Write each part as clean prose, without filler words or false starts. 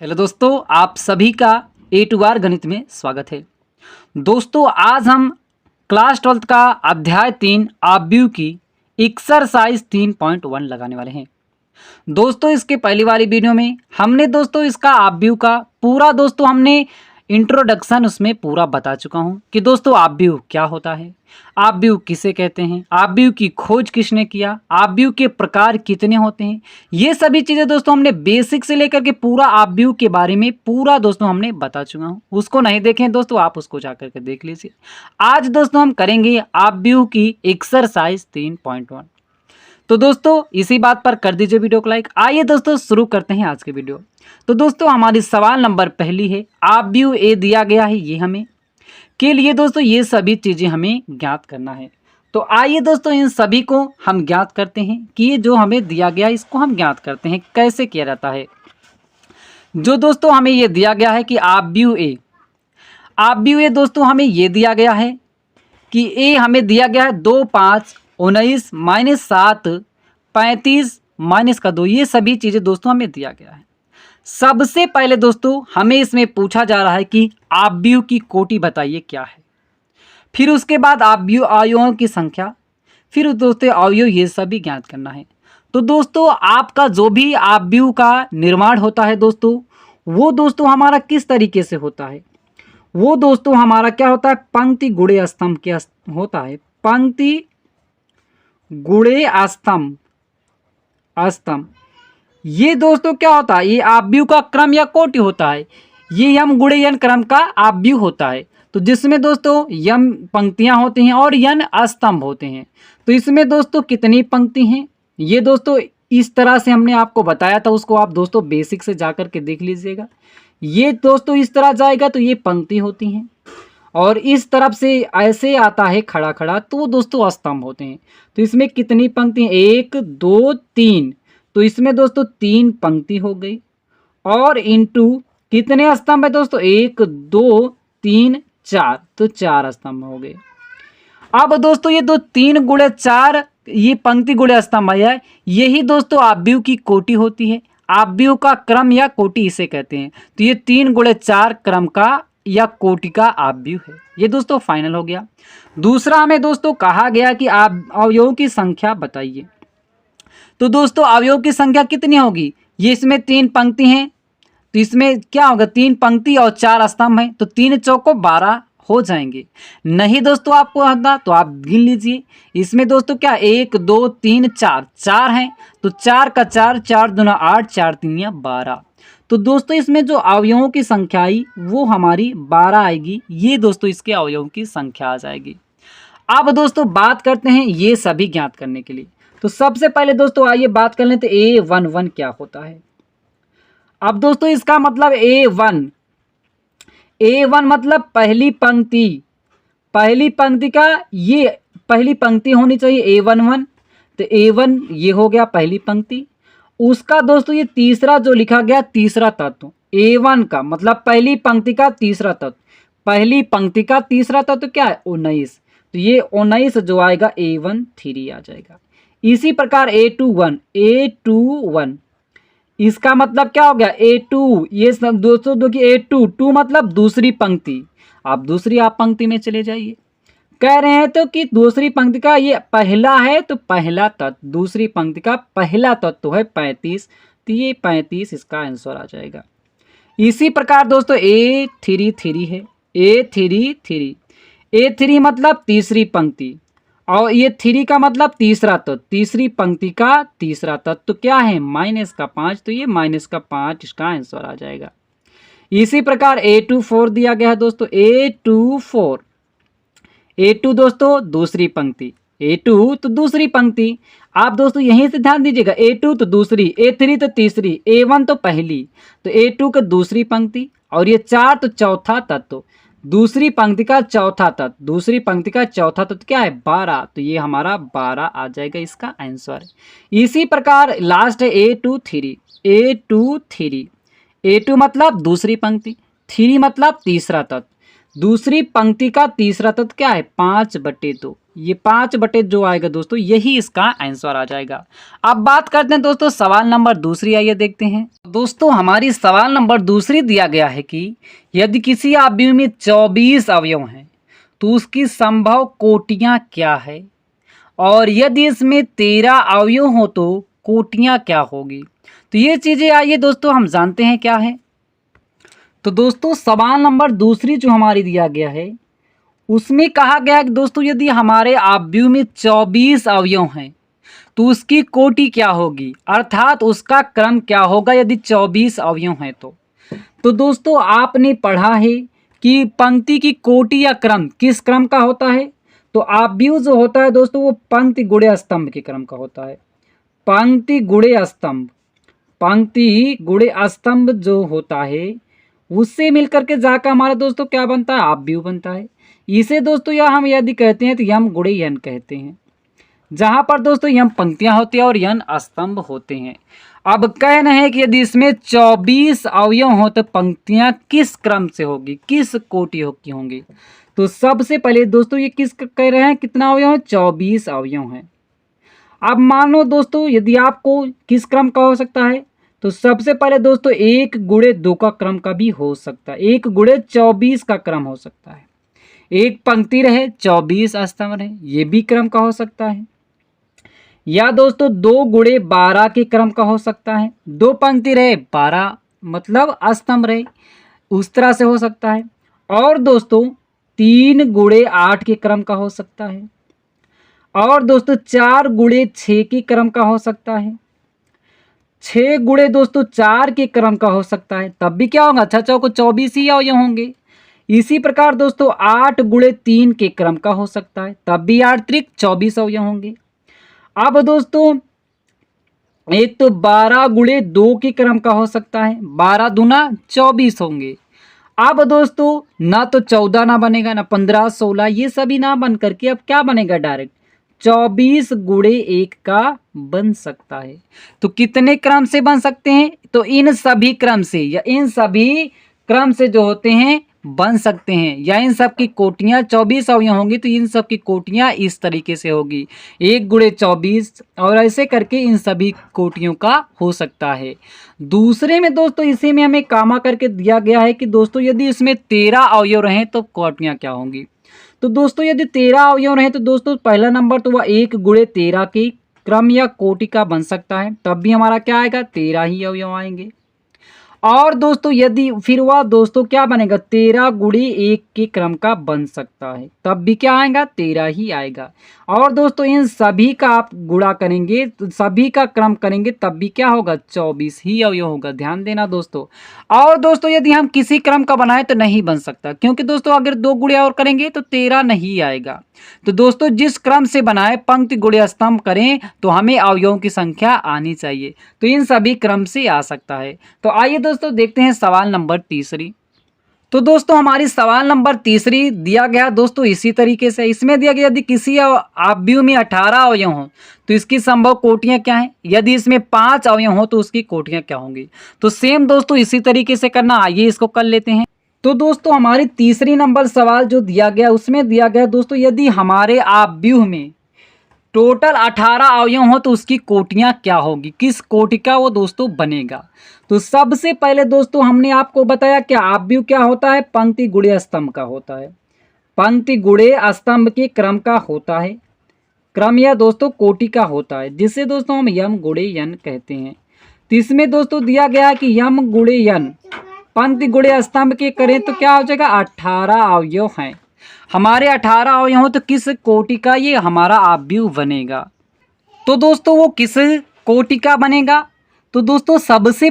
Hello दोस्तों, आप सभी का ए टू आर गणित में स्वागत है। दोस्तों, आज हम क्लास 12 का अध्याय 3 आव्यूह की एक्सरसाइज 3.1 लगाने वाले हैं। दोस्तों, इसके पहली वाली वीडियो में हमने दोस्तों इसका आव्यूह का पूरा दोस्तों हमने इंट्रोडक्शन उसमें पूरा बता चुका हूं कि दोस्तों आव्यूह क्या होता है, आव्यूह किसे कहते हैं, आव्यूह की खोज किसने किया, आव्यूह के प्रकार कितने होते हैं। ये सभी चीज़ें दोस्तों हमने बेसिक से लेकर के पूरा आव्यूह के बारे में पूरा दोस्तों हमने बता चुका हूं। उसको नहीं देखें दोस्तों, आप उसको जाकर के देख लीजिए। आज दोस्तों हम करेंगे आव्यूह की एक्सरसाइज 3.1। तो दोस्तों इसी बात पर कर दीजिए वीडियो को लाइक। आइए दोस्तों शुरू करते हैं आज के वीडियो। तो दोस्तों हमारी सवाल नंबर पहली है, आव्यूह ए दिया गया है, ये हमें के लिए दोस्तों ये सभी चीज़ें हमें ज्ञात करना है। तो आइए दोस्तों इन सभी को हम ज्ञात करते हैं कि ये जो हमें दिया गया है इसको हम ज्ञात करते हैं कैसे किया जाता है। जो दोस्तों हमें ये दिया गया है कि आव्यूह ए दोस्तों हमें ये दिया गया है कि ए हमें दिया गया है 2, 5, 19 -7 35 -2, ये सभी चीज़ें दोस्तों हमें दिया गया है। सबसे पहले दोस्तों हमें इसमें पूछा जा रहा है कि आव्यूह की कोटि बताइए क्या है, फिर उसके बाद आव्यूह अवयवों की संख्या, फिर दोस्तों अवयव, ये सभी ज्ञात करना है। तो दोस्तों आपका जो भी आव्यूह का निर्माण होता है दोस्तों, वो दोस्तों हमारा किस तरीके से होता है, वो दोस्तों हमारा क्या होता है, पंक्ति गुणे स्तंभ के होता है। पंक्ति गुणे स्तंभ ये दोस्तों क्या होता है, ये आव्यूह का क्रम या कोटि होता है। ये यम गुणे यन क्रम का आव्यूह होता है। तो जिसमें दोस्तों यम पंक्तियां होती हैं और यन स्तंभ होते हैं। तो इसमें दोस्तों कितनी पंक्ति हैं, ये दोस्तों इस तरह से हमने आपको बताया था, उसको आप दोस्तों बेसिक से जाकर के देख लीजिएगा। ये दोस्तों इस तरह जाएगा तो ये पंक्ति होती हैं, और इस तरफ से ऐसे आता है खड़ा खड़ा तो दोस्तों स्तंभ होते हैं। तो इसमें कितनी पंक्ति, 1 2 3, तो इसमें दोस्तों 3 पंक्ति हो गई, और इंटू कितने स्तंभ है दोस्तों, 1 2 3 4, तो 4 स्तंभ हो गए। अब दोस्तों ये 3 गुणे 4 ये पंक्ति गुणे स्तंभ है, यही दोस्तों आव्यूह की कोटि होती है। आव्यूह का क्रम या कोटि इसे कहते हैं। तो ये 3 गुणे 4 क्रम का या कोटि का आव्यूह है। ये दोस्तों फाइनल हो गया। दूसरा हमें दोस्तों कहा गया कि अवयवों की संख्या बताइए। तो दोस्तों अवयव की संख्या कितनी होगी, ये इसमें 3 पंक्ति हैं, तो इसमें क्या होगा, 3 पंक्ति और 4 स्तंभ हैं, तो 3 चौको 12 हो जाएंगे। नहीं दोस्तों आपको आता तो आप गिन लीजिए। इसमें दोस्तों क्या 1 2 3 4 4 हैं, तो 4 का 4, 4 दूना 8, 4 तीन 12। तो दोस्तों इसमें जो अवयवों की संख्या आई वो हमारी 12 आएगी। ये दोस्तों इसके अवयवों की संख्या आ जाएगी। अब दोस्तों बात करते हैं ये सभी ज्ञात करने के लिए। तो सबसे पहले दोस्तों आइए बात कर लेते हैं A11 क्या होता है। अब दोस्तों इसका मतलब A1 मतलब पहली पंक्ति का ये पहली पंक्ति होनी चाहिए A11। तो A1 ये हो गया पहली पंक्ति। उसका दोस्तों ये तीसरा जो लिखा गया तीसरा तत्व A1 का मतलब पहली पंक्ति का तीसरा तत्व, पहली पंक्ति का तीसरा तत्व क्या है 19। तो ये 19 जो आएगा A13 आ जाएगा। इसी प्रकार A21 इसका मतलब क्या हो गया A2, ये सब दोस्तों देखिए A2 मतलब दूसरी पंक्ति। आप दूसरी पंक्ति में चले जाइए। कह रहे हैं तो कि दूसरी पंक्ति का ये पहला है तो पहला तत्व, दूसरी पंक्ति का पहला तत्व है 35, तो ये 35 इसका आंसर आ जाएगा। इसी प्रकार दोस्तों A33 है, A3 मतलब तीसरी पंक्ति, और ये 3 का मतलब तीसरा तत्व, तीसरी पंक्ति का तीसरा तत्व तो क्या है -5, तो ये -5 इसका आंसर आ जाएगा। इसी प्रकार A24 दिया गया है दोस्तों, A2 दोस्तों दूसरी पंक्ति, A2 तो दूसरी पंक्ति। आप दोस्तों यहीं से ध्यान दीजिएगा, A2 तो दूसरी, A3 तो तीसरी, A1 तो पहली, तो A2 का दूसरी पंक्ति, और ये 4 तो चौथा तत्व, दूसरी पंक्ति का चौथा तत्व, दूसरी पंक्ति का चौथा तत्व क्या है 12, तो ये हमारा 12 आ जाएगा इसका आंसर। इसी प्रकार लास्ट है A2 मतलब दूसरी पंक्ति, 3 मतलब तीसरा तत्व, दूसरी पंक्ति का तीसरा तत्व क्या है 5/2, ये 5 जो आएगा दोस्तों यही इसका आंसर आ जाएगा। अब बात करते हैं दोस्तों सवाल नंबर दूसरी, आइए देखते हैं। दोस्तों हमारी सवाल नंबर दूसरी दिया गया है कि यदि किसी अवयव में 24 अवयव हैं तो उसकी संभव कोटियां क्या है, और यदि इसमें 13 अवयव हो तो कोटियां क्या होगी। तो ये चीज़ें आइए दोस्तों हम जानते हैं क्या है। तो दोस्तों सवाल नंबर दूसरी जो हमारी दिया गया है उसमें कहा गया है कि दोस्तों यदि हमारे अवयव में 24 अवयव हैं तो उसकी कोटि क्या होगी, अर्थात उसका क्रम क्या होगा यदि 24 अवयव हैं तो दोस्तों आपने पढ़ा है कि पंक्ति की कोटि या क्रम किस क्रम का होता है। तो अवयव जो होता है दोस्तों वो पंक्ति गुणे स्तंभ के क्रम का होता है। पंक्ति गुणे स्तंभ, पंक्ति गुणे स्तंभ जो होता है उससे मिलकर के जाकर हमारा दोस्तों क्या बनता है, अवयव बनता है। इसे दोस्तों या हम यदि कहते हैं तो यम गुणे यन कहते हैं, जहां पर दोस्तों यम पंक्तियां होती हैं और यन स्तंभ होते हैं। अब कहना है कि यदि इसमें 24 अवयव हो तो पंक्तियां किस क्रम से होगी, किस कोटि की होंगी। तो सबसे पहले दोस्तों ये किस कह रहे हैं, कितना अवयव है, 24 अवयव हैं। अब मान लो दोस्तों यदि आपको किस क्रम का हो सकता है तो सबसे पहले दोस्तों 1 गुणे 2 का क्रम का भी हो सकता है, 1 गुणे 24 का क्रम हो सकता है। एक पंक्ति रहे 24 स्तंभ रहे, ये भी क्रम का हो सकता है। या दोस्तों 2 गुणे 12 के क्रम का हो सकता है, 2 पंक्ति रहे 12 मतलब स्तंभ रहे, उस तरह से हो सकता है। और दोस्तों 3 गुणे 8 के क्रम का हो सकता है। और दोस्तों 4 गुणे 6 के क्रम का हो सकता है। 6 गुणे दोस्तों 4 के क्रम का हो सकता है, तब भी क्या होगा, 6 चौको 24 ही अवयव होंगे। इसी प्रकार दोस्तों 8 गुणे 3 के क्रम का हो सकता है, तब भी 8 त्रिक 24 अवयव होंगे। अब दोस्तों एक तो 12 गुणे 2 के क्रम का हो सकता है, 12 दूना 24 होंगे। अब दोस्तों ना तो 14 ना बनेगा, ना 15 16 ये सभी ना बन करके अब क्या बनेगा, डायरेक्ट 24 गुणे 1 का बन सकता है। तो कितने क्रम से बन सकते हैं, तो इन सभी क्रम से या इन सभी क्रम से जो होते हैं बन सकते हैं, या इन सब की कोटियां 24 अवयव होंगी तो इन सब की कोटियां इस तरीके से होगी 1 गुणे 24, और ऐसे करके इन सभी कोटियों का हो सकता है। दूसरे में दोस्तों इसी में हमें कामा करके दिया गया है कि दोस्तों यदि इसमें 13 अवयव रहें तो कोटियां क्या होंगी। तो दोस्तों यदि 13 अवयव रहे तो दोस्तों पहला नंबर तो वह 1 गुणे 13 की क्रम या कोटि का बन सकता है, तब भी हमारा क्या आएगा, 13 ही अवयव आएंगे। और दोस्तों यदि फिर वह दोस्तों क्या बनेगा, 13 गुणे 1 के क्रम का बन सकता है, तब भी क्या आएगा, 13 ही आएगा। और दोस्तों इन सभी का आप गुणा करेंगे तो सभी का क्रम करेंगे तब भी क्या होगा, 24 ही अवयव होगा, ध्यान देना दोस्तों। और दोस्तों यदि हम किसी क्रम का बनाए तो नहीं बन सकता, क्योंकि दोस्तों अगर 2 गुणे और करेंगे तो 13 नहीं आएगा। तो दोस्तों जिस क्रम से बनाए पंक्ति गुणे स्तंभ करें तो हमें अवयवों की संख्या आनी चाहिए, तो इन सभी क्रम से आ सकता है। तो आइए दोस्तों देखते हैं सवाल नंबर तीसरी। तो दोस्तों हमारी सवाल नंबर तीसरी दिया गया दोस्तों इसी तरीके से, इसमें दिया गया यदि किसी अवयव में 18 अवयव हों तो इसकी संभव कोटियां क्या हैं, यदि इसमें 5 अवयव हों तो उसकी कोटियां क्या होंगी। तो सेम दोस्तों इसी तरीके से करना, आइए इसको कर लेते हैं। तो दोस्तों हमारी तीसरी नंबर सवाल जो दिया गया उसमें दिया गया दोस्तों यदि हमारे अवयव में टोटल 18 अवयव हो तो उसकी कोटियां क्या होगी, किस कोटि का वो दोस्तों बनेगा। तो सबसे पहले दोस्तों हमने आपको बताया कि अवयव क्या होता है, पंक्ति गुणे स्तंभ का होता है, पंक्ति गुणे स्तंभ के क्रम का होता है, क्रम या दोस्तों कोटि का होता है, जिसे दोस्तों हम यम गुणे यन कहते हैं। तो इसमें दोस्तों दिया गया कि यम गुणे यन पंक्ति गुणे स्तंभ के करें तो क्या हो जाएगा, 18 अवयव हैं। हमारे 18 अवयव हो तो किस कोटि का ये हमारा अवयव बनेगा। तो दोस्तों वो किस कोटि का बनेगा, तो दोस्तों सबसे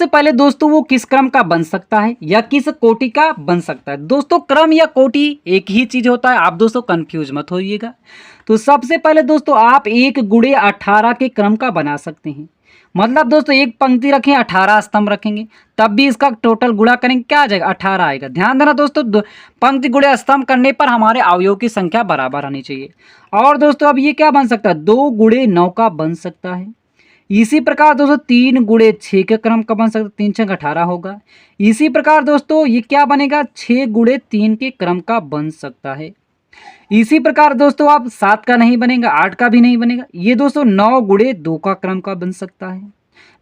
पहले दोस्तों वो किस क्रम का बन सकता है या किस कोटि का बन सकता है। दोस्तों क्रम या कोटि एक ही चीज होता है, आप दोस्तों कंफ्यूज मत होइएगा। तो सबसे पहले दोस्तों आप 1 गुणे 18 के क्रम का बना सकते हैं, मतलब दोस्तों एक पंक्ति रखें 18 स्तंभ रखेंगे तब भी इसका टोटल गुणा करेंगे क्या आ जाएगा, 18 आएगा। ध्यान देना दोस्तों पंक्ति गुणे स्तंभ करने पर हमारे अवयव की संख्या बराबर आनी चाहिए। और दोस्तों अब ये क्या बन सकता है, 2 गुणे 9 का बन सकता है। इसी प्रकार दोस्तों 3 गुणे 6 के क्रम का बन सकता है, 3 6 18 होगा। इसी प्रकार दोस्तों ये क्या बनेगा, 6 गुणे 3 के क्रम का बन सकता है। इसी प्रकार दोस्तों आप 7 का नहीं बनेगा, 8 का भी नहीं बनेगा। ये दोस्तों 9 गुणे 2 का क्रम का बन सकता है,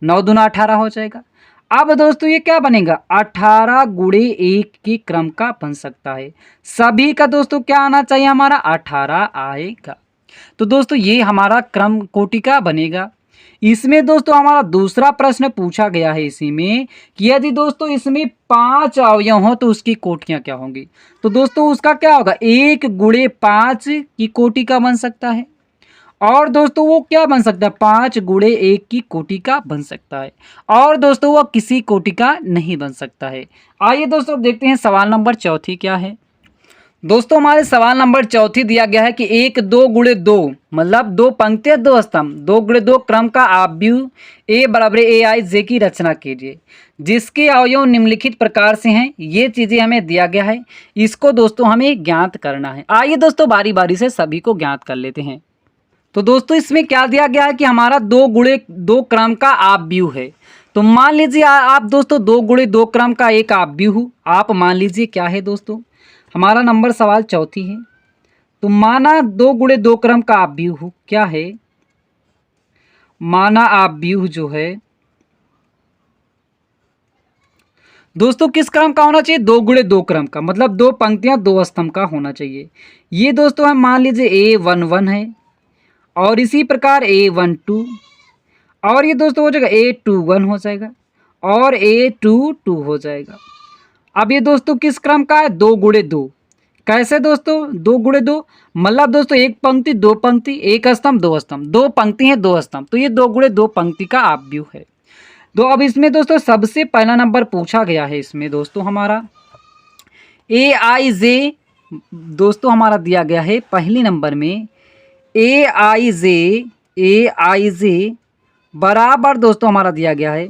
9 दूना 18 हो जाएगा। अब दोस्तों ये क्या बनेगा, 18 गुणे 1 के क्रम का बन सकता है। सभी का दोस्तों क्या आना चाहिए, हमारा 18 आएगा। तो दोस्तों ये हमारा क्रम कोटि का बनेगा। इसमें दोस्तों हमारा दूसरा प्रश्न पूछा गया है इसी में कि यदि दोस्तों इसमें 5 अवयव हो तो उसकी कोटियां क्या होंगी। तो दोस्तों उसका क्या होगा, 1 गुणे 5 की कोटि का बन सकता है। और दोस्तों वो क्या बन सकता है, 5 गुणे 1 की कोटि का बन सकता है। और दोस्तों वो किसी कोटि का नहीं बन सकता है। आइए दोस्तों देखते हैं सवाल नंबर चौथी क्या है। दोस्तों हमारे सवाल नंबर चौथी दिया गया है कि 1 2 गुणे 2 मतलब 2 पंक्तियां 2 स्तंभ 2 गुणे 2 क्रम का आव्यूह ए बराबर ए आई जे की रचना कीजिए, जिसके अवयव निम्नलिखित प्रकार से हैं। ये चीजें हमें दिया गया है, इसको दोस्तों हमें ज्ञात करना है। आइए दोस्तों बारी बारी से सभी को ज्ञात कर लेते हैं। तो दोस्तों इसमें क्या दिया गया है कि हमारा 2 गुणे 2 क्रम का आव्यूह है। तो मान लीजिए आप दोस्तों 2 गुणे 2 क्रम का एक आव्यूह आप मान लीजिए क्या है दोस्तों, हमारा नंबर सवाल चौथी है। तो माना 2 गुणे 2 क्रम का आव्यूह क्या है, माना आव्यूह जो है दोस्तों किस क्रम का होना चाहिए, 2 गुणे 2 क्रम का, मतलब 2 पंक्तियां 2 स्तंभ का होना चाहिए। ये दोस्तों हम मान लीजिए A11 है और इसी प्रकार A12 और ये दोस्तों हो जाएगा A21 हो जाएगा और A22 हो जाएगा। अब ये दोस्तों किस क्रम का है, 2 गुणे 2। कैसे दोस्तों 2 गुणे 2 मतलब दोस्तों एक पंक्ति 2 पंक्ति, एक स्तंभ 2 स्तंभ, 2 पंक्ति है 2 स्तंभ, तो ये 2 गुणे 2 पंक्ति का आव्यूह है। तो अब इसमें दोस्तों सबसे पहला नंबर पूछा गया है इसमें दोस्तों हमारा ए आई जे दोस्तों हमारा दिया गया है पहली नंबर में ए आई जे बराबर दोस्तों हमारा दिया गया है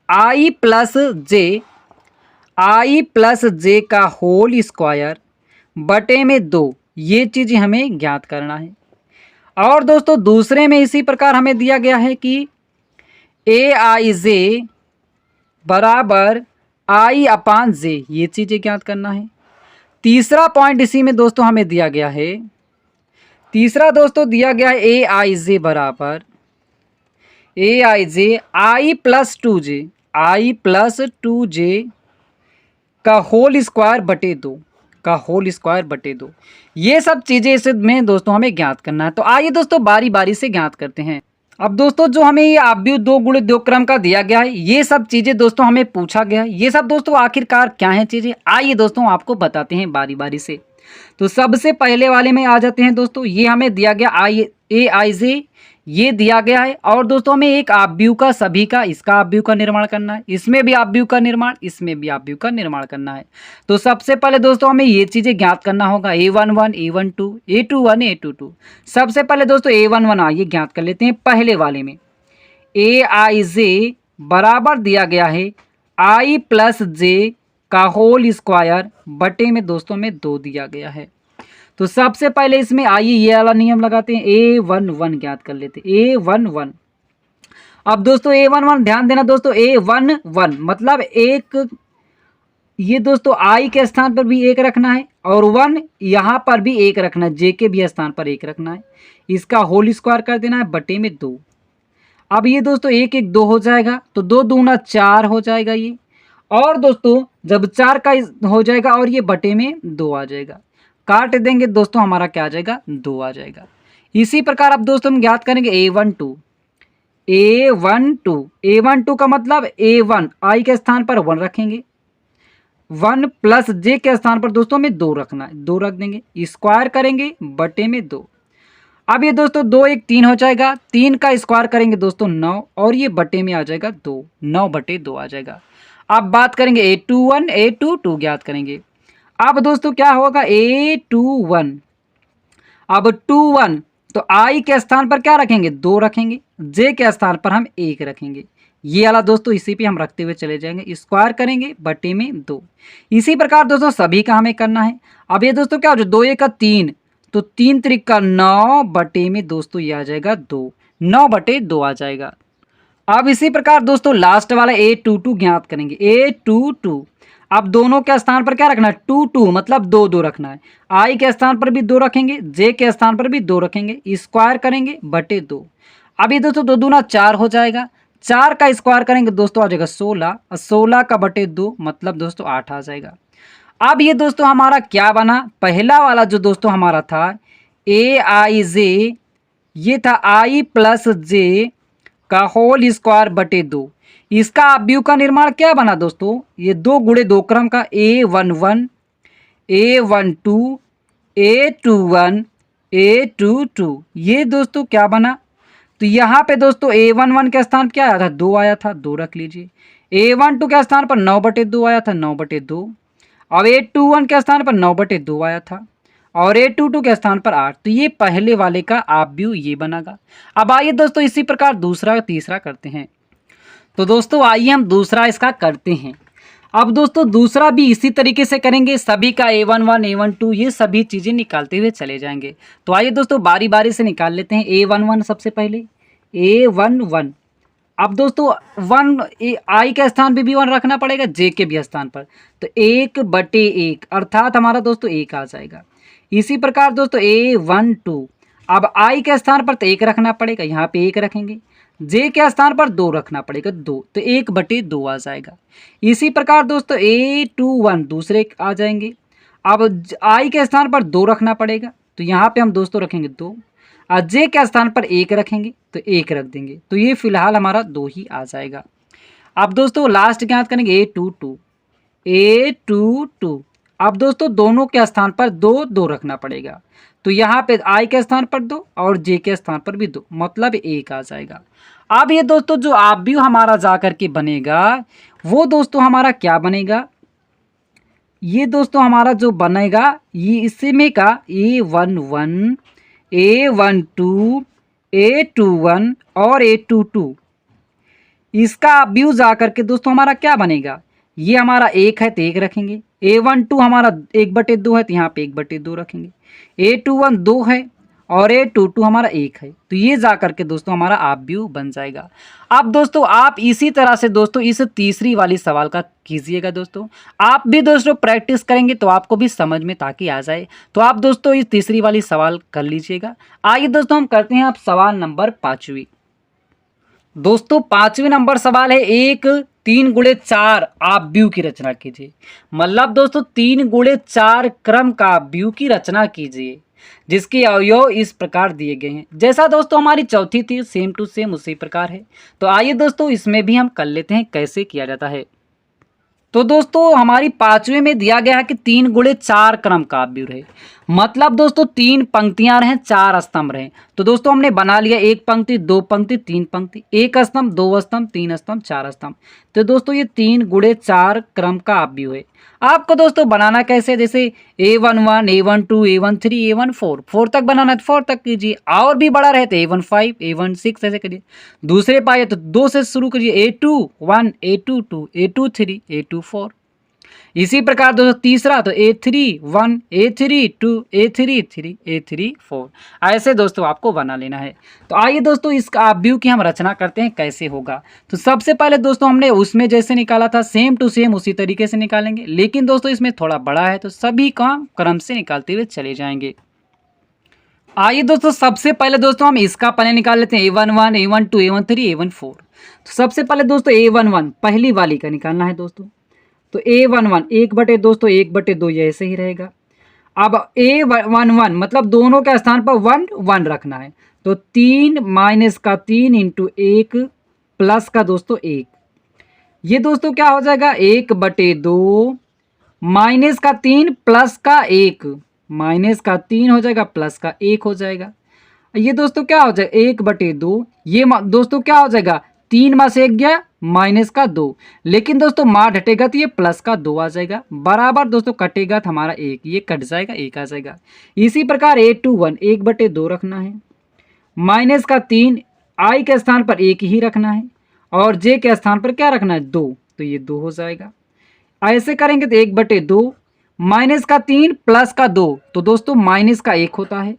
आई प्लस जे का होल स्क्वायर बटे में 2। ये चीज़ हमें ज्ञात करना है। और दोस्तों दूसरे में इसी प्रकार हमें दिया गया है कि ए आई जे बराबर आई अपान जे, ये चीज़ें ज्ञात करना है। तीसरा पॉइंट इसी में दोस्तों हमें दिया गया है, तीसरा दोस्तों दिया गया है ए आई जे बराबर ए आई जे आई प्लस 2 जे का होल स्क्वायर बटे 2 का होल स्क्वायर बटे 2। ये सब चीज़ें इसमें दोस्तों हमें ज्ञात करना है। तो आइए दोस्तों बारी बारी से ज्ञात करते हैं। अब दोस्तों जो हमें ये आव्यूह 2 गुणे 2 क्रम का दिया गया है, ये सब चीज़ें दोस्तों हमें पूछा गया है। ये सब दोस्तों आखिरकार क्या हैं चीज़ें, आइए दोस्तों आपको बताते हैं बारी बारी से। तो सबसे पहले वाले में आ जाते हैं दोस्तों, ये हमें दिया गया ए आई जे, ये दिया गया है। और दोस्तों हमें एक आव्यूह का सभी का इसका आव्यूह का निर्माण करना है, इसमें भी आव्यूह का निर्माण, इसमें भी आव्यूह का निर्माण करना है। तो सबसे पहले दोस्तों हमें ये चीज़ें ज्ञात करना होगा, A11 A12 A21 A22। सबसे पहले दोस्तों A11 आइए ज्ञात कर लेते हैं। पहले वाले में ए आई जे बराबर दिया गया है आई प्लस जे का होल स्क्वायर बटे में दोस्तों में 2 दिया गया है। तो सबसे पहले इसमें आइए ये वाला नियम लगाते हैं, A11 ज्ञात कर लेते हैं, A11। अब दोस्तों A11 ध्यान देना दोस्तों, A11 मतलब एक, ये दोस्तों आई के स्थान पर भी 1 रखना है और 1 यहाँ पर भी 1 रखना है, जे के भी स्थान पर 1 रखना है, इसका होल स्क्वायर कर देना है बटे में 2। अब ये दोस्तों 1 1 2 हो जाएगा, तो 2 दूना 4 हो जाएगा ये। और दोस्तों जब 4 का हो जाएगा और ये बटे में 2 आ जाएगा, काट देंगे दोस्तों हमारा क्या आ जाएगा, 2 आ जाएगा। इसी प्रकार अब दोस्तों हम ज्ञात करेंगे A12 का मतलब A1 आई के स्थान पर 1 रखेंगे, 1 प्लस जे के स्थान पर दोस्तों में 2 रखना है, 2 रख देंगे, स्क्वायर करेंगे बटे में 2। अब ये दोस्तों 2 1 3 हो जाएगा, 3 का स्क्वायर करेंगे दोस्तों 9 और ये बटे में आ जाएगा 2, 9 बटे 2 आ जाएगा। अब बात करेंगे A21 A22 ज्ञात करेंगे। अब दोस्तों क्या होगा, A21 अब 21 तो आई के स्थान पर क्या रखेंगे, 2 रखेंगे, जे के स्थान पर हम 1 रखेंगे, ये वाला दोस्तों इसी पे हम रखते हुए चले जाएंगे, स्क्वायर करेंगे बटे में 2। इसी प्रकार दोस्तों सभी का हमें करना है। अब ये दोस्तों क्या हो जाए, 2 1 3, तो 3 3 9 बटे में दोस्तों ये आ जाएगा 2, 9 बटे 2 आ जाएगा। अब इसी प्रकार दोस्तों लास्ट वाला A22 ज्ञात करेंगे, A22 अब दोनों के स्थान पर क्या रखना है, 2 2 मतलब 2 2 रखना है। आई के स्थान पर भी 2 रखेंगे, जे के स्थान पर भी 2 रखेंगे, स्क्वायर करेंगे बटे 2। अब ये दोस्तों 2 दूना 4 हो जाएगा, 4 का स्क्वायर करेंगे दोस्तों आ जाएगा 16, और 16 का बटे 2 मतलब दोस्तों 8 आ जाएगा। अब ये दोस्तों हमारा क्या बना, पहला वाला जो दोस्तों हमारा था ए आई जे, ये था आई प्लस जे का होल स्क्वायर बटे 2। इसका अवयव का निर्माण क्या बना दोस्तों, ये 2 गुणे 2 क्रम का A11 A12 A21 A22, ये दोस्तों क्या बना। तो यहाँ पे दोस्तों A11 के स्थान पर क्या आया था, 2 आया था, 2 रख लीजिए। A12 के स्थान पर 9/2 आया था, 9/2। अब A21 के स्थान पर 9/2 आया था, और A22 के स्थान पर 8। तो ये पहले वाले का अवयव ये बनेगा। अब आइए दोस्तों इसी प्रकार दूसरा तीसरा करते हैं। तो दोस्तों आइए हम दूसरा इसका करते हैं। अब दोस्तों दूसरा भी इसी तरीके से करेंगे, सभी का A11 A12 ये सभी चीज़ें निकालते हुए चले जाएंगे। तो आइए दोस्तों बारी बारी से निकाल लेते हैं। A11 सबसे पहले A11, अब दोस्तों 1 आई के स्थान पे भी 1 रखना पड़ेगा, जे के भी स्थान पर, तो 1/1 अर्थात हमारा दोस्तों 1 आ जाएगा। इसी प्रकार दोस्तों A12, अब आई के स्थान पर तो 1 रखना पड़ेगा, यहाँ पे 1 रखेंगे, जे के स्थान पर 2 रखना पड़ेगा, 2, तो 1/2 आ जाएगा। इसी प्रकार दोस्तों A21 दूसरे आ जाएंगे, अब आई के स्थान पर 2 रखना पड़ेगा, तो यहाँ पे हम दोस्तों रखेंगे 2, और जे के स्थान पर 1 रखेंगे तो 1 रख देंगे, तो ये फिलहाल हमारा 2 ही आ जाएगा। अब दोस्तों लास्ट ज्ञात करेंगे A22। अब दोस्तों दोनों के स्थान पर 2 2 रखना पड़ेगा, तो यहाँ पे आई के स्थान पर 2 और जे के स्थान पर भी 2 मतलब 1 आ जाएगा। अब ये दोस्तों जो अवयव हमारा जा करके बनेगा वो दोस्तों हमारा क्या बनेगा, ये दोस्तों हमारा जो बनेगा ये इसमें का A11 A12 A21 और A22, इसका अवयव जा करके दोस्तों हमारा क्या बनेगा, ये हमारा 1 है तो 1 रखेंगे, A12 हमारा 1/2 है तो यहाँ पे 1/2 रखेंगे, A21 2 है और A22 हमारा 1 है, तो ये जा करके दोस्तों हमारा अवयव बन जाएगा। अब दोस्तों आप इसी तरह से दोस्तों इस तीसरी वाली सवाल का कीजिएगा। दोस्तों आप भी दोस्तों प्रैक्टिस करेंगे तो आपको भी समझ में ताकि आ जाए, तो आप दोस्तों इस तीसरी वाली सवाल कर लीजिएगा। आइए दोस्तों हम करते हैं आप सवाल नंबर 5वीं। दोस्तों 5वीं नंबर सवाल है, एक 3 गुणे 4 अवयव की रचना कीजिए। मतलब दोस्तों 3 गुणे 4 क्रम का अवयव की रचना कीजिए जिसके अवयव इस प्रकार दिए गए हैं। जैसा दोस्तों हमारी चौथी थी सेम टू सेम उसी प्रकार है। तो आइए दोस्तों इसमें भी हम कर लेते हैं कैसे किया जाता है। तो दोस्तों हमारी 5वीं में दिया गया है कि 3 गुणे 4 क्रम का अवयव रहे, मतलब दोस्तों 3 पंक्तियां रहें 4 स्तंभ रहें। तो दोस्तों हमने बना लिया 1 पंक्ति 2 पंक्ति 3 पंक्ति, 1 स्तंभ 2 स्तंभ 3 स्तंभ 4 स्तंभ। तो दोस्तों ये 3 गुणे 4 क्रम का अवयव है। आपको दोस्तों बनाना कैसे, जैसे A11 A12 A13 A14 4 तक बनाना है तो 4 तक कीजिए, और भी बड़ा रहे तो A15 A16 ऐसे करिए। दूसरे पाए तो 2 से शुरू करिए, A21 A22 A23 A24। इसी प्रकार दोस्तों तीसरा तो A31 A32 A33 A34, ऐसे दोस्तों आपको बना लेना है। तो आइए दोस्तों इस अवयव की हम रचना करते हैं कैसे होगा। तो सबसे पहले दोस्तों हमने उसमें जैसे निकाला था सेम टू सेम उसी तरीके से निकालेंगे, लेकिन दोस्तों इसमें थोड़ा बड़ा है तो सभी का क्रम से निकालते हुए चले जाएंगे। आइए दोस्तों सबसे पहले दोस्तों हम इसका पहले निकाल लेते हैं A11 A12 A13 A14। तो सबसे पहले दोस्तों A11 पहली वाली का निकालना है दोस्तों। तो A11 1/2 ये ऐसे ही रहेगा। अब A11 मतलब दोनों के स्थान पर 1 1 रखना है, तो 3 माइनस का 3 इंटू 1 प्लस का दोस्तों 1, ये दोस्तों क्या हो जाएगा 1/2 माइनस का 3 प्लस का 1, माइनस का 3 हो जाएगा प्लस का 1 हो जाएगा। ये दोस्तों क्या हो जाएगा 1/2, ये दोस्तों क्या हो जाएगा 3 में से 1 गया माइनस का 2, लेकिन दोस्तों मार हटेगा तो ये प्लस का 2 आ जाएगा, बराबर दोस्तों कटेगा तो हमारा 1, ये कट जाएगा 1 आ जाएगा। इसी प्रकार A21 1/2 रखना है, माइनस का 3 आई के स्थान पर 1 ही रखना है, और जे के स्थान पर क्या रखना है 2, तो ये 2 हो जाएगा। ऐसे करेंगे तो 1/2 माइनस का 3 प्लस का 2, तो दोस्तों माइनस का 1 होता है,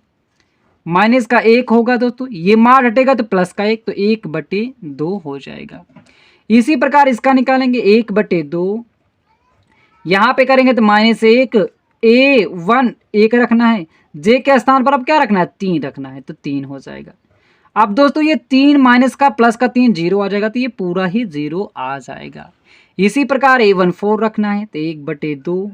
माइनस का 1 होगा दोस्तों, ये मार हटेगा तो प्लस का 1, तो 1/2 हो जाएगा। इसी प्रकार इसका निकालेंगे 1/2 यहाँ पे करेंगे तो -1 A1 1 रखना है, जे के स्थान पर अब क्या रखना है 3 रखना है, तो 3 हो जाएगा। अब दोस्तों ये 3 माइनस का प्लस का 3 जीरो आ जाएगा, तो ये पूरा ही जीरो आ जाएगा। इसी प्रकार A1 4 रखना है तो 1/2,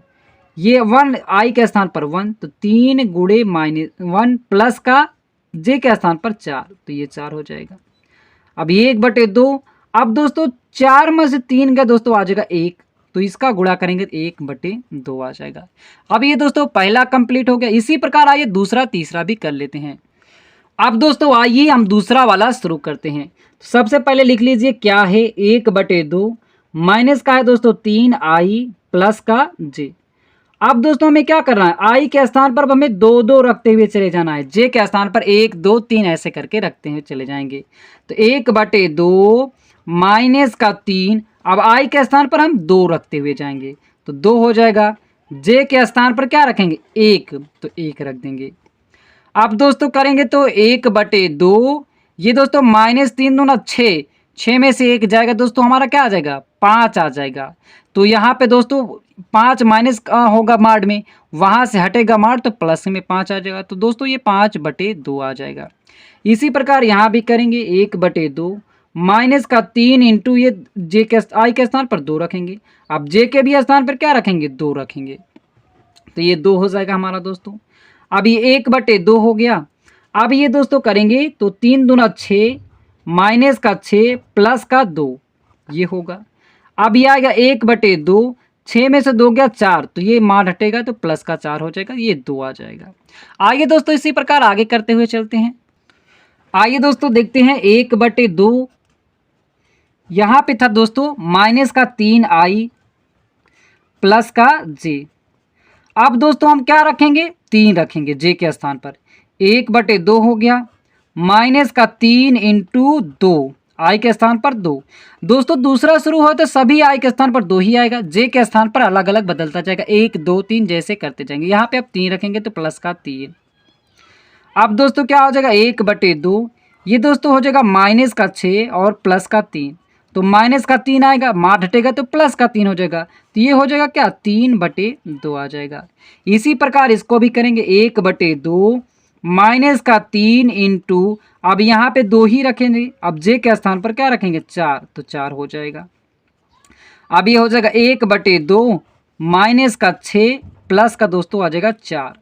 ये 1 आई के स्थान पर 1, तो 3 गुणे -1 प्लस का जे के स्थान पर 4, तो ये 4 हो जाएगा। अब ये 1/2, अब दोस्तों 4 में से 3 का दोस्तों आ जाएगा 1, तो इसका गुणा करेंगे तो 1/2 आ जाएगा। अब ये दोस्तों पहला कंप्लीट हो गया। इसी प्रकार आइए दूसरा तीसरा भी कर लेते हैं। अब दोस्तों आइए हम दूसरा वाला शुरू करते हैं। सबसे पहले लिख लीजिए क्या है 1/2 माइनस का है दोस्तों 3i प्लस का j। अब दोस्तों हमें क्या करना है, आई के स्थान पर हमें 2 2 रखते हुए चले जाना है, जे के स्थान पर 1 2 3 ऐसे करके रखते हुए चले जाएंगे। तो 1/2 माइनस का 3, अब आई के स्थान पर हम 2 रखते हुए जाएंगे तो 2 हो जाएगा। जे के स्थान पर क्या रखेंगे 1, तो 1 रख देंगे। अब दोस्तों करेंगे तो 1/2, ये दोस्तों -3 दूना 6, 6 में से 1 जाएगा दोस्तों हमारा क्या आ जाएगा 5 आ जाएगा। तो यहाँ पे दोस्तों 5 माइनस होगा मार्ड में, वहाँ से हटेगा मार्ड तो प्लस में 5 आ जाएगा, तो दोस्तों ये 5/2 आ जाएगा। इसी प्रकार यहाँ भी करेंगे 1/2 माइनस का 3 इंटू ये जे के आई के स्थान पर 2 रखेंगे, अब जे के भी स्थान पर क्या रखेंगे 2 रखेंगे, तो ये 2 हो जाएगा हमारा दोस्तों। अब ये 1/2 हो गया। अब ये दोस्तों करेंगे तो 3 दूना 6 माइनस का 6 प्लस का 2, ये होगा। अब ये आएगा 1/2, 6 में से 2 गया 4, तो ये मार हटेगा तो प्लस का 4 हो जाएगा, ये 2 आ जाएगा। आइए दोस्तों इसी प्रकार आगे करते हुए चलते हैं। आइए दोस्तों देखते हैं 1/2, यहाँ पे था दोस्तों माइनस का 3i प्लस का j। अब दोस्तों हम क्या रखेंगे 3 रखेंगे जे के स्थान पर, 1/2 हो गया माइनस का 3 इंटू 2 आई के स्थान पर 2। दोस्तों दूसरा शुरू हो तो सभी आई के स्थान पर 2 ही आएगा, जे के स्थान पर अलग अलग बदलता जाएगा 1 2 3 जैसे करते जाएंगे। यहाँ पे अब 3 रखेंगे तो प्लस का 3। अब दोस्तों क्या हो जाएगा 1/2, ये दोस्तों हो जाएगा माइनस का 6 और प्लस का 3, तो माइनस का 3 आएगा, मार हटेगा तो प्लस का 3 हो जाएगा, तो ये हो जाएगा क्या 3/2 आ जाएगा। इसी प्रकार इसको भी करेंगे 1/2 माइनस का 3 इंटू, अब यहाँ पे 2 ही रखेंगे, अब जे के स्थान पर क्या रखेंगे 4, तो 4 हो जाएगा। अब ये हो जाएगा 1/2 माइनस का 6 प्लस का दोस्तों आ जाएगा 4।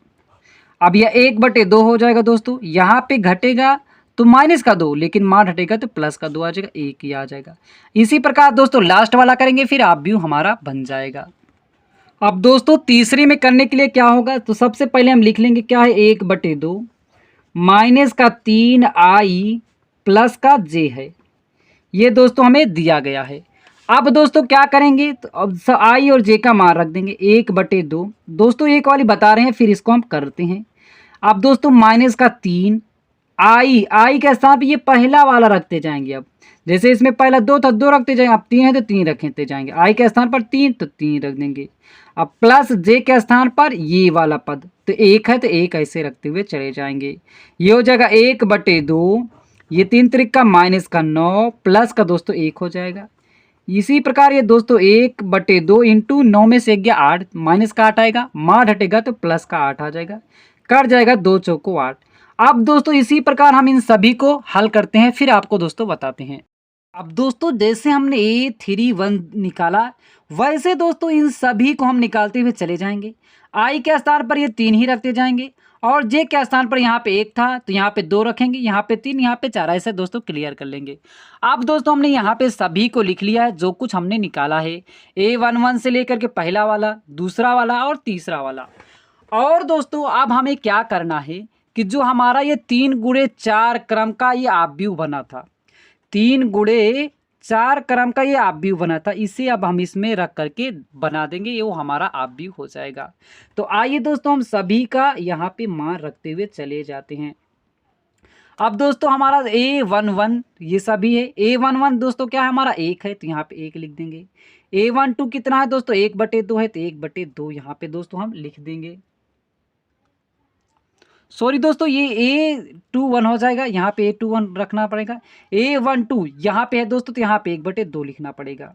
अब यह 1/2 हो जाएगा दोस्तों, यहाँ पे घटेगा तो माइनस का 2, लेकिन मार हटेगा तो प्लस का 2 आ जाएगा, 1 ही आ जाएगा। इसी प्रकार दोस्तों लास्ट वाला करेंगे, फिर आप व्यू हमारा बन जाएगा। अब दोस्तों तीसरी में करने के लिए क्या होगा, तो सबसे पहले हम लिख लेंगे क्या है 1/2 माइनस का 3i प्लस का j है, ये दोस्तों हमें दिया गया है। अब दोस्तों क्या करेंगे, तो अब आई और जे का मान रख देंगे 1/2, दोस्तों एक वाली बता रहे हैं फिर इसको हम करते हैं। अब दोस्तों माइनस का 3 आई के साथ ये पहला वाला रखते जाएंगे, अब जैसे इसमें पहला 2 था 2 रखते जाएंगे, अब 3 है तो 3 रखते जाएंगे, आई के स्थान पर 3 तो 3 रख देंगे। अब प्लस जे के स्थान पर ये वाला पद, तो 1 है तो 1 ऐसे रखते हुए चले जाएंगे, ये हो जाएगा 1/2, ये 3 त्रिक का माइनस का 9 प्लस का दोस्तों 1 हो जाएगा। इसी प्रकार ये दोस्तों 1/2 इंटू 9 में से 1 गया 8, माइनस का 8 आएगा, मार हटेगा तो प्लस का 8 आ जाएगा, कट जाएगा 2 चौको 8। अब दोस्तों इसी प्रकार हम इन सभी को हल करते हैं, फिर आपको दोस्तों बताते हैं। अब दोस्तों जैसे हमने A31 निकाला, वैसे दोस्तों इन सभी को हम निकालते हुए चले जाएंगे। आई के स्थान पर ये 3 ही रखते जाएंगे, और जे के स्थान पर यहाँ पे 1 था तो यहाँ पे 2 रखेंगे, यहाँ पे 3, यहाँ पे 4, ऐसे दोस्तों क्लियर कर लेंगे। अब दोस्तों हमने यहाँ पे सभी को लिख लिया है जो कुछ हमने निकाला है, A11 से लेकर के पहला वाला, दूसरा वाला और तीसरा वाला। और दोस्तों अब हमें क्या करना है कि जो हमारा ये 3 गुणे 4 क्रम का ये आव्यूह बना था, 3 गुणे 4 क्रम का ये आव्यूह बना था, इसे अब हम इसमें रख करके बना देंगे, ये वो हमारा आव्यूह हो जाएगा। तो आइए दोस्तों हम सभी का यहाँ पे मान रखते हुए चले जाते हैं। अब दोस्तों हमारा A11 ये सभी है, A11 दोस्तों क्या है हमारा 1 है तो यहाँ पे 1 लिख देंगे। A12 कितना है दोस्तों 1/2 है तो 1/2 यहाँ पे दोस्तों हम लिख देंगे। सॉरी दोस्तों ये A21 हो जाएगा, यहाँ पे A21 रखना पड़ेगा। A12 यहाँ पे है दोस्तों तो यहाँ पे 1/2 लिखना पड़ेगा।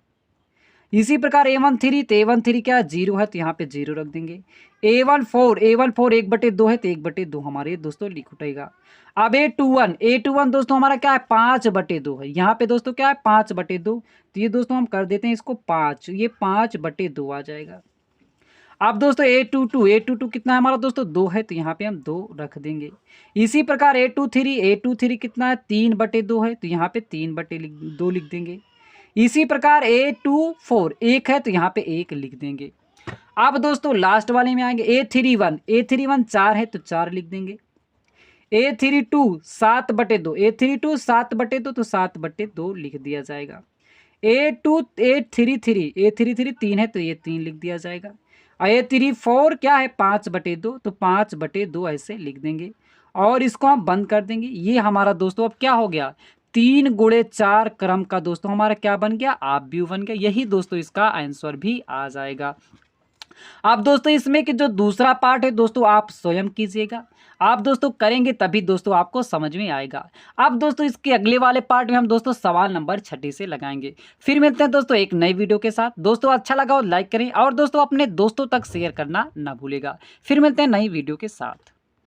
इसी प्रकार A13 तो A13 क्या 0 है तो यहाँ पे 0 रख देंगे। A14 1/2 है तो 1/2 हमारे दोस्तों लिख उठेगा। अब A21 दोस्तों हमारा क्या है 5/2 है। यहाँ पे दोस्तों क्या है 5/2, तो ये दोस्तों हम कर देते हैं इसको 5, ये 5/2 आ जाएगा। अब दोस्तों A22 कितना है हमारा दोस्तों 2 है तो यहाँ पे हम 2 रख देंगे। इसी प्रकार A23 कितना है 3/2 है तो यहाँ पे 3/2 लिख देंगे। इसी प्रकार A24 1 है तो यहाँ पे 1 लिख देंगे। अब दोस्तों लास्ट वाले में आएंगे A31 4 है तो 4 लिख देंगे। A32 7/2 तो 7/2 लिख दिया जाएगा। A33 3 है तो ये 3 लिख दिया जाएगा। A34 क्या है 5/2 तो 5/2 ऐसे लिख देंगे और इसको हम बंद कर देंगे। ये हमारा दोस्तों अब क्या हो गया 3 गुणे 4 क्रम का दोस्तों हमारा क्या बन गया आव्यूह बन गया। यही दोस्तों इसका आंसर भी आ जाएगा। अब दोस्तों इसमें कि जो दूसरा पार्ट है दोस्तों आप स्वयं कीजिएगा। आप दोस्तों करेंगे तभी दोस्तों आपको समझ में आएगा। अब दोस्तों इसके अगले वाले पार्ट में हम दोस्तों सवाल नंबर 6 से लगाएंगे। फिर मिलते हैं दोस्तों एक नई वीडियो के साथ। दोस्तों अच्छा लगा हो लाइक करें और दोस्तों अपने दोस्तों तक शेयर करना ना भूलेगा। फिर मिलते हैं नई वीडियो के साथ।